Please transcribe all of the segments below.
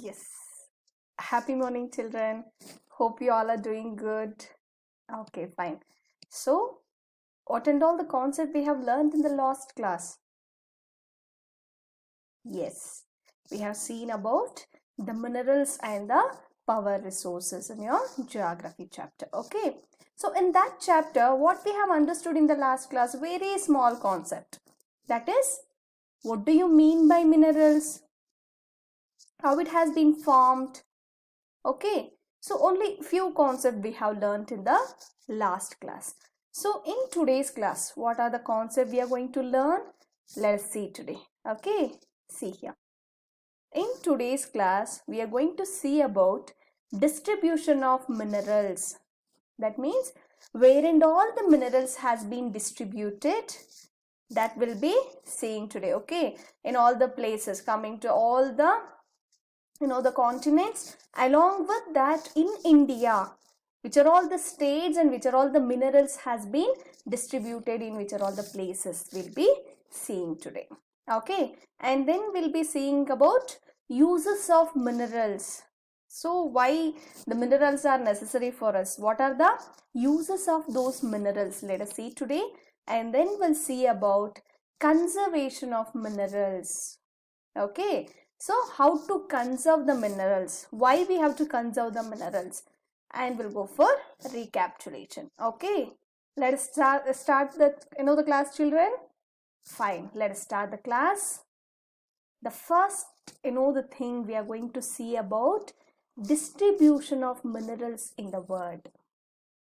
Yes. Happy morning, children. Hope you all are doing good. Okay, fine. So, what and all the concept we have learned in the last class? Yes, we have seen about the minerals and the power resources in your geography chapter. Okay. So, in that chapter, what we have understood in the last class, very small concept. That is, what do you mean by minerals? How it has been formed? Okay, so only few concepts we have learnt in the last class. So in today's class, what are the concepts we are going to learn? Let's see today. Okay, see here. In today's class, we are going to see about distribution of minerals. That means where and all the minerals has been distributed, that will be seeing today. Okay, in all the places, coming to all the the continents. Along with that, in India, which are all the states and which are all the minerals has been distributed in which are all the places we'll be seeing today. Okay, and then we'll be seeing about uses of minerals. So why the minerals are necessary for us? What are the uses of those minerals? Let us see today, and then we'll see about conservation of minerals. Okay, so how to conserve the minerals, why we have to conserve the minerals, and we'll go for recapitulation. Okay, let us start the class, children. Fine, let us start the class. The first the thing we are going to see about distribution of minerals in the world.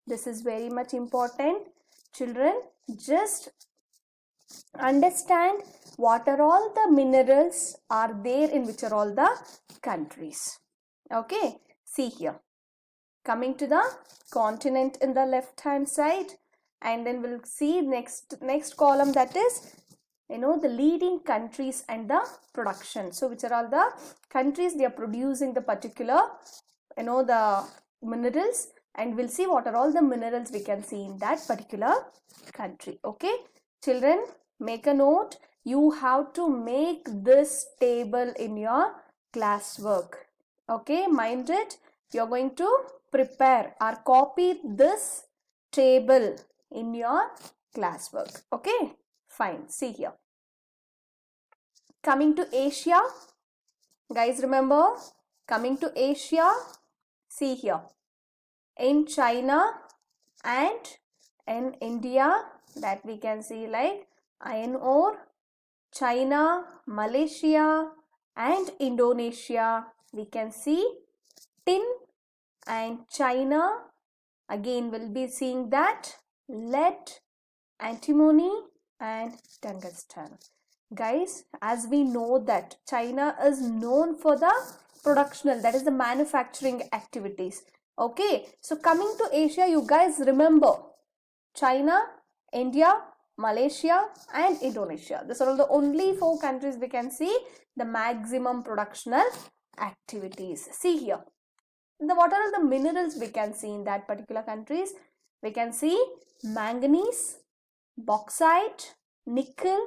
This is very much important, children. Just understand what are all the minerals are there in which are all the countries. Okay, see here, coming to the continent in the left hand side, and then we'll see next column, that is the leading countries and the production. So which are all the countries they are producing the particular the minerals, and we'll see what are all the minerals we can see in that particular country. Okay, children, make a note. You have to make this table in your classwork. Okay, mind it. You're going to prepare or copy this table in your classwork. Okay, fine. See here. Coming to Asia, guys, remember, coming to Asia, see here, in China and in India, that we can see like iron ore. China, Malaysia and Indonesia, we can see tin, and China, again we'll be seeing that lead, antimony and tungsten. Guys, as we know that China is known for the productional, that is the manufacturing activities. Okay, so coming to Asia, you guys remember China, India, Malaysia and Indonesia. These are all the only 4 countries we can see the maximum productional activities. See here, what are the minerals we can see in that particular countries? We can see manganese, bauxite, nickel,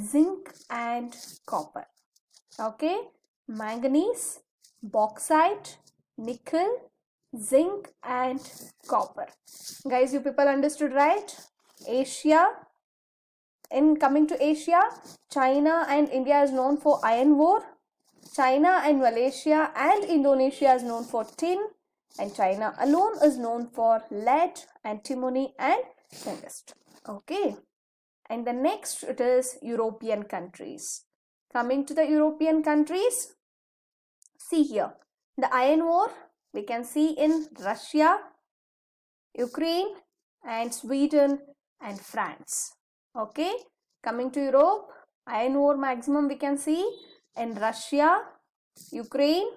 zinc and copper. Okay, manganese, bauxite, nickel, zinc and copper. Guys, you people understood, right? Asia, in coming to Asia, China and India is known for iron ore. China and Malaysia and Indonesia is known for tin, and China alone is known for lead, antimony and tungsten. Okay, and the next it is European countries. Coming to the European countries, see here, the iron ore we can see in Russia, Ukraine and Sweden and France. Okay, coming to Europe, iron ore maximum we can see in Russia, Ukraine,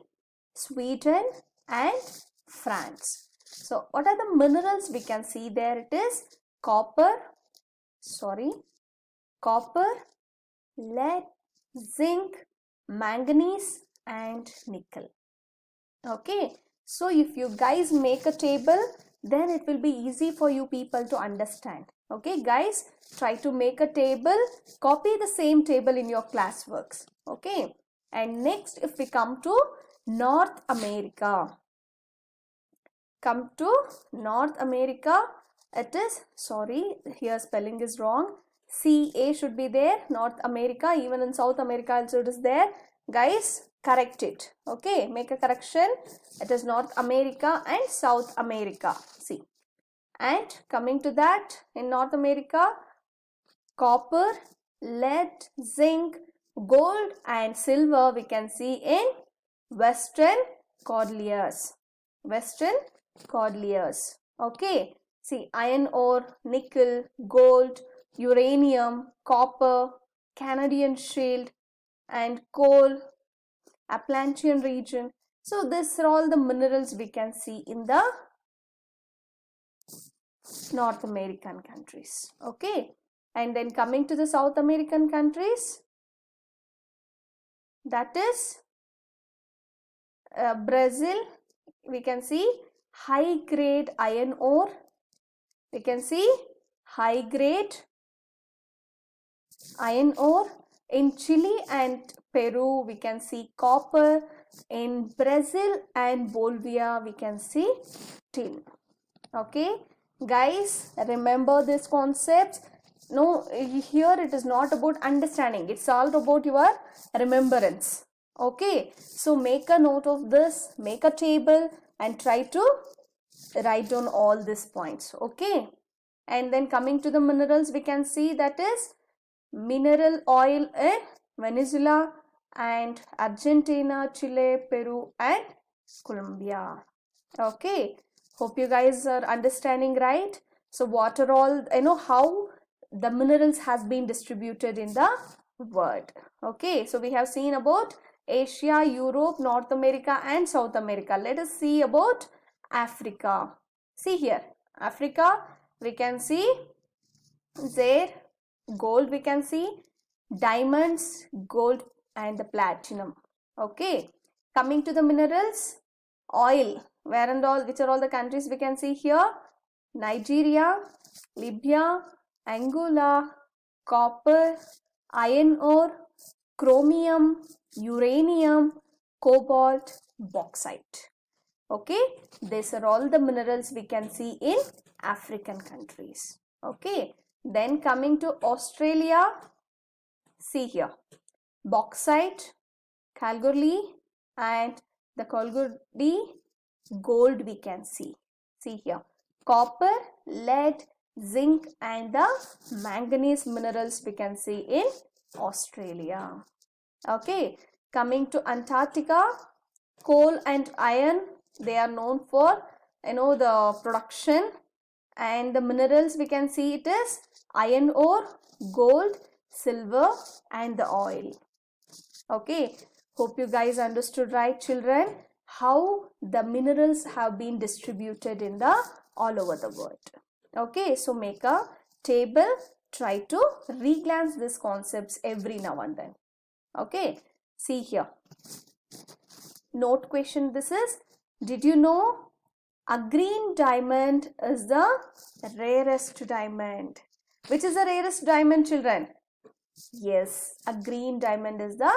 Sweden and France. So what are the minerals we can see there? It is copper, lead, zinc, manganese and nickel. Okay, so if you guys make a table, then it will be easy for you people to understand. Okay guys, try to make a table, copy the same table in your classworks. Okay, and next if we come to North America. Come to North America. It is, sorry, here spelling is wrong. CA should be there. North America. Even in South America also it is there. Guys, correct it. Okay, make a correction. It is North America and South America. See. And coming to that, in North America, copper, lead, zinc, gold and silver we can see in Western Cordilleras. Western Cordilleras. Okay. See, iron ore, nickel, gold, uranium, copper, Canadian shield and coal, Appalachian region. So these are all the minerals we can see in the North American countries. Okay. And then coming to the South American countries, that is Brazil, we can see high grade iron ore. We can see high grade iron ore. In Chile and Peru, we can see copper. In Brazil and Bolivia, we can see tin. Okay, guys, remember this concept. No, here it is not about understanding. It's all about your remembrance. Okay, so make a note of this, make a table and try to write down all these points. Okay, and then coming to the minerals, we can see that is mineral oil in Venezuela and Argentina, Chile, Peru and Colombia. Okay, hope you guys are understanding, right? So what are all, how the minerals has been distributed in the world. Okay, so we have seen about Asia, Europe, North America and South America. Let us see about Africa. See here, Africa, we can see there gold, we can see diamonds, gold and the platinum. Okay, coming to the minerals, oil, where and all, which are all the countries we can see here? Nigeria, Libya, Angola, copper, iron ore, chromium, uranium, cobalt, bauxite. Okay, these are all the minerals we can see in African countries. Okay, then coming to Australia, see here, bauxite, Kalgoorlie and the Kalgoorlie gold we can see. See here, copper, lead, zinc and the manganese minerals we can see in Australia. Okay, coming to Antarctica, coal and iron, they are known for the production, and the minerals we can see it is iron ore, gold, silver and the oil. Okay, hope you guys understood, right children, how the minerals have been distributed in the all over the world. Okay, so make a table, try to re-glance these concepts every now and then. Okay, see here, note question this is, did you know a green diamond is the rarest diamond? Which is the rarest diamond, children? Yes, a green diamond is the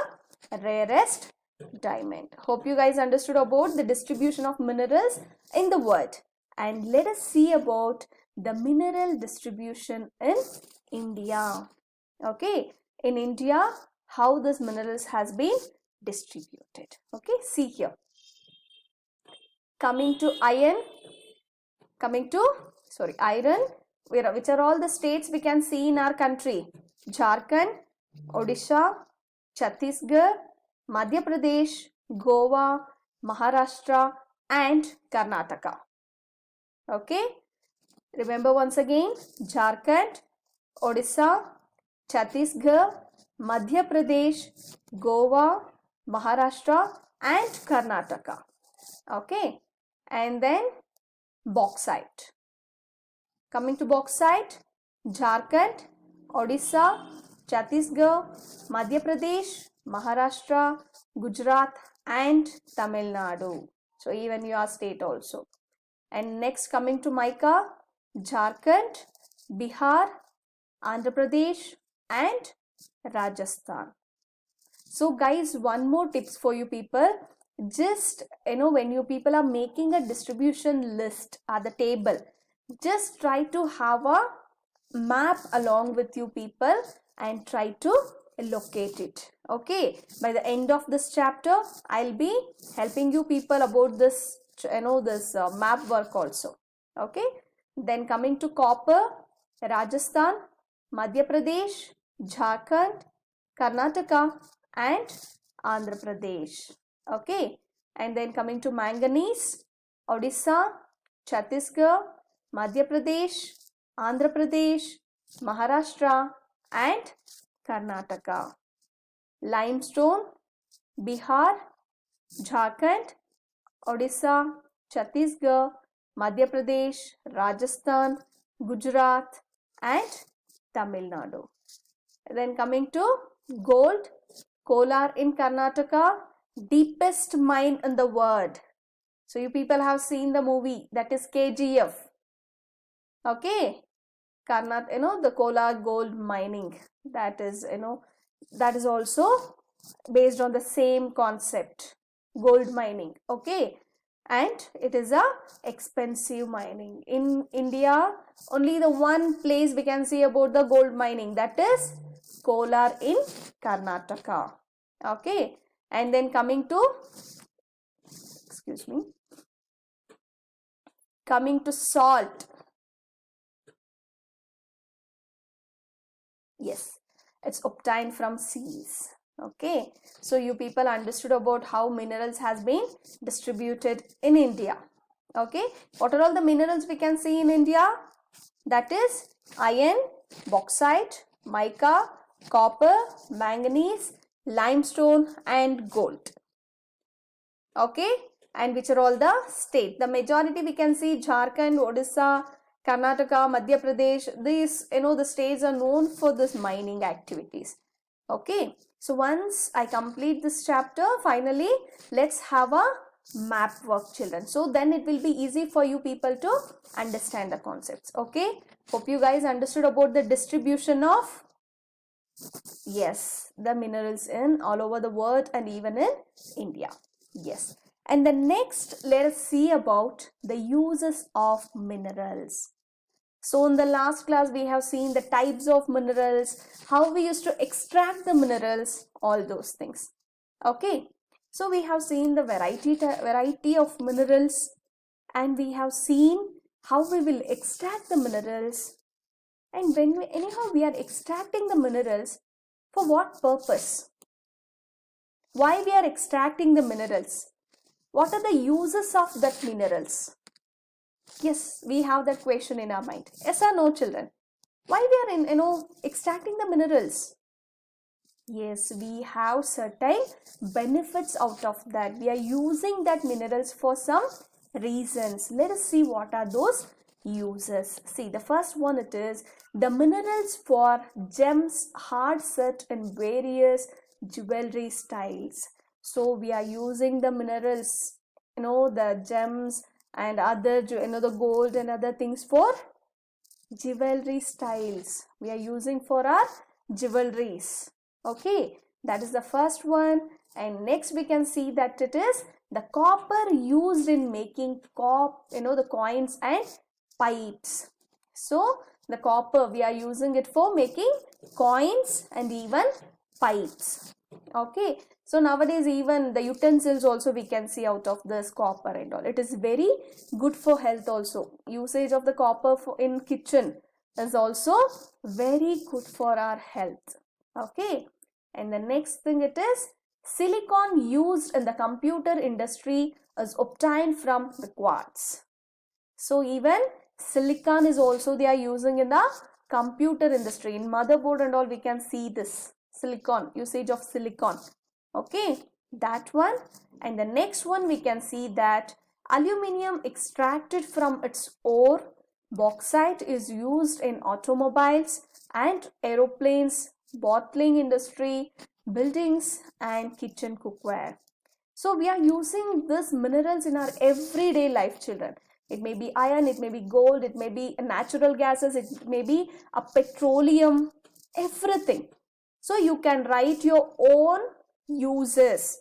rarest diamond. Hope you guys understood about the distribution of minerals in the world. And let us see about the mineral distribution in India. Okay, in India, how this minerals has been distributed. Okay, see here. Coming to iron, iron, which are all the states we can see in our country? Jharkhand, Odisha, Chhattisgarh, Madhya Pradesh, Goa, Maharashtra and Karnataka. Okay, remember once again, Jharkhand, Odisha, Chhattisgarh, Madhya Pradesh, Goa, Maharashtra and Karnataka. Okay, and then bauxite. Coming to bauxite, Jharkhand, Odisha, Chhattisgarh, Madhya Pradesh, Maharashtra, Gujarat and Tamil Nadu. So even your state also. And next coming to mica, Jharkhand, Bihar, Andhra Pradesh and Rajasthan. So guys, one more tips for you people. just, when you people are making a distribution list at the table, just try to have a map along with you people and try to locate it. Okay, by the end of this chapter I'll be helping you people about this, this map work also. Okay, then coming to copper, Rajasthan, Madhya Pradesh, Jharkhand, Karnataka and Andhra Pradesh. Okay, and then coming to manganese, Odisha, Chhattisgarh, Madhya Pradesh, Andhra Pradesh, Maharashtra and Karnataka. Limestone, Bihar, Jharkhand, Odisha, Chhattisgarh, Madhya Pradesh, Rajasthan, Gujarat and Tamil Nadu. Then coming to gold, Kolar in Karnataka, deepest mine in the world. So you people have seen the movie, that is KGF. Okay, Karnataka, the Kolar gold mining, that is, that is also based on the same concept, gold mining. Okay, and it is a expensive mining. In India, only the one place we can see about the gold mining, that is Kolar in Karnataka. Okay, and then coming to, coming to salt. Yes, it's obtained from seas. Okay, so you people understood about how minerals has been distributed in India. Okay, what are all the minerals we can see in India? That is iron, bauxite, mica, copper, manganese, limestone and gold. Okay, and which are all the state? The majority we can see Jharkhand, Odisha, Karnataka, Madhya Pradesh. These, the states are known for this mining activities. Okay, so once I complete this chapter, finally let's have a map work, children. So then it will be easy for you people to understand the concepts. Okay, hope you guys understood about the distribution of, yes, the minerals in all over the world and even in India. Yes, and the next, let us see about the uses of minerals. So in the last class we have seen the types of minerals, how we used to extract the minerals, all those things. Okay, so we have seen the variety of minerals, and we have seen how we will extract the minerals. And when we are extracting the minerals, for what purpose? Why we are extracting the minerals? What are the uses of that minerals? Yes, we have that question in our mind. Yes or no, children? Why we are extracting the minerals? Yes, we have certain benefits out of that. We are using that minerals for some reasons. Let us see what are those uses. See, the first one, it is the minerals for gems, hard set in various jewelry styles. So we are using the minerals, the gems and other, the gold and other things for jewelry styles. We are using for our jewelries. Okay, that is the first one. And next we can see that it is the copper used in making the coins and pipes. So the copper, we are using it for making coins and even pipes. Okay, so nowadays even the utensils also we can see out of this copper and all. It is very good for health also. Usage of the copper in kitchen is also very good for our health. Okay, and the next thing, it is silicon used in the computer industry is obtained from the quartz. So even silicon is also they are using in the computer industry. In motherboard and all we can see this silicon, usage of silicon. Okay, that one. And the next one we can see that aluminium extracted from its ore, bauxite, is used in automobiles and aeroplanes, bottling industry, buildings and kitchen cookware. So we are using these minerals in our everyday life, children. It may be iron, it may be gold, it may be natural gases, it may be a petroleum, everything. So you can write your own uses